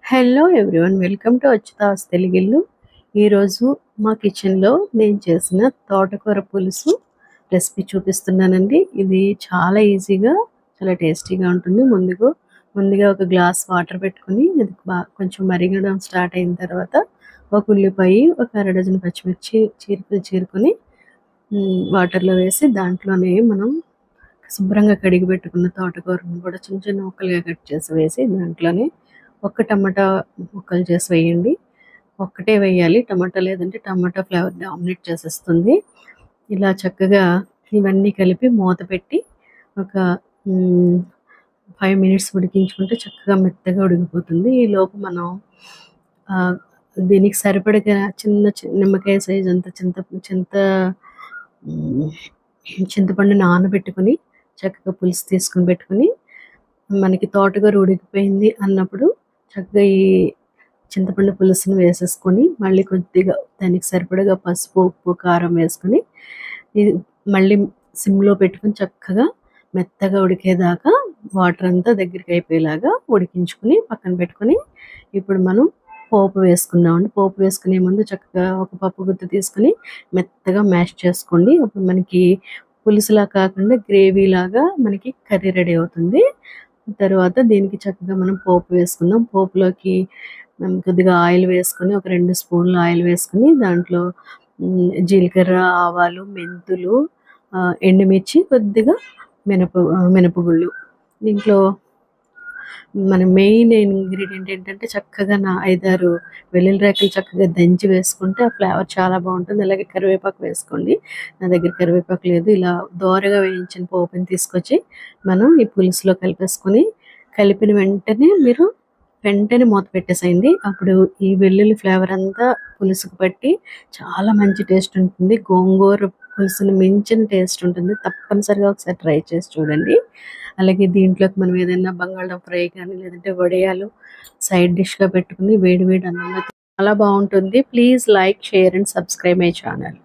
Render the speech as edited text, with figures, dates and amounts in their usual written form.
Hello everyone, welcome to Achyuta's Telugillu. ఈరోజు మా కిచెన్లో నేను చేసిన తోటకూర పులుసు రెసిపీ చూపిస్తున్నానండి. ఇది చాలా ఈజీగా చాలా టేస్టీగా ఉంటుంది. ముందుగా ఒక గ్లాస్ వాటర్ పెట్టుకుని అది కొంచెం మరిగడం స్టార్ట్ అయిన తర్వాత ఒక ఉల్లిపాయ, ఒక అర డజన్ పచ్చిమిర్చి చీరుకొని వాటర్లో వేసి దాంట్లోనే మనం శుభ్రంగా కడిగి పెట్టుకున్న తోటకూరను కూడా చిన్న చిన్న ముక్కలుగా కట్ చేసి వేసి దాంట్లోనే ఒక టమాటా ముక్కలు చేసి వేయండి. ఒక్కటే వేయాలి టమాటా, లేదంటే టమాటా ఫ్లేవర్ డామినేట్ చేసేస్తుంది. ఇలా చక్కగా ఇవన్నీ కలిపి మూత పెట్టి ఒక 5 మినిట్స్ ఉడికించుకుంటే చక్కగా మెత్తగా ఉడికిపోతుంది. ఈలోపు మనం దీనికి సరిపడగా చిన్న నిమ్మకాయ సైజ్ అంత చింతపండు నానబెట్టుకుని చక్కగా పులుసు తీసుకుని పెట్టుకుని, మనకి తోటకూర ఉడికిపోయింది అన్నప్పుడు చక్కగా ఈ చింతపండు పులుసుని వేసేసుకొని మళ్ళీ కొద్దిగా దానికి సరిపడగా పసుపు, ఉప్పు, కారం వేసుకొని ఇది మళ్ళీ సిమ్లో పెట్టుకుని చక్కగా మెత్తగా ఉడికేదాకా వాటర్ అంతా దగ్గరికి అయిపోయేలాగా ఉడికించుకుని పక్కన పెట్టుకుని, ఇప్పుడు మనం పోపు వేసుకుందామండి. పోపు వేసుకునే ముందు చక్కగా ఒక పప్పు గుత్తి తీసుకుని మెత్తగా మ్యాష్ చేసుకోండి. అప్పుడు మనకి పులుసులా కాకుండా గ్రేవీలాగా మనకి కర్రీ రెడీ అవుతుంది. తర్వాత దీనికి చక్కగా మనం పోపు వేసుకుందాం. పోపులోకి కొద్దిగా ఆయిల్ వేసుకొని, ఒక 2 స్పూన్లు ఆయిల్ వేసుకుని దాంట్లో జీలకర్ర, ఆవాలు, మెంతులు, ఎండుమిర్చి, కొద్దిగా మినపగుళ్ళు. దీంట్లో మన మెయిన్ ఇంగ్రీడియంట్ ఏంటంటే చక్కగా 5-6 వెల్లుల్లి రేకులు చక్కగా దంచి వేసుకుంటే ఆ ఫ్లేవర్ చాలా బాగుంటుంది. అలాగే కరివేపాకు వేసుకోండి. నా దగ్గర కరివేపాకు లేదు. ఇలా దోరగా వేయించిన పోపుని తీసుకొచ్చి మనం ఈ పులుసులో కలిపిన వెంటనే మూత పెట్టేసేయండి. అప్పుడు ఈ వెల్లుల్లి ఫ్లేవర్ అంతా పులుసుకు పట్టి చాలా మంచి టేస్ట్ ఉంటుంది. గోంగూర పులుసుని మించిన టేస్ట్ ఉంటుంది. తప్పనిసరిగా ఒకసారి ట్రై చేసి చూడండి. అలాగే దీంట్లోకి మనం ఏదైనా బంగాళదుంప ఫ్రై కానీ, లేదంటే వడియాలు సైడ్ డిష్గా పెట్టుకుని వేడి వేడి అన్నంలో చాలా బాగుంటుంది. Please like, share and subscribe my channel.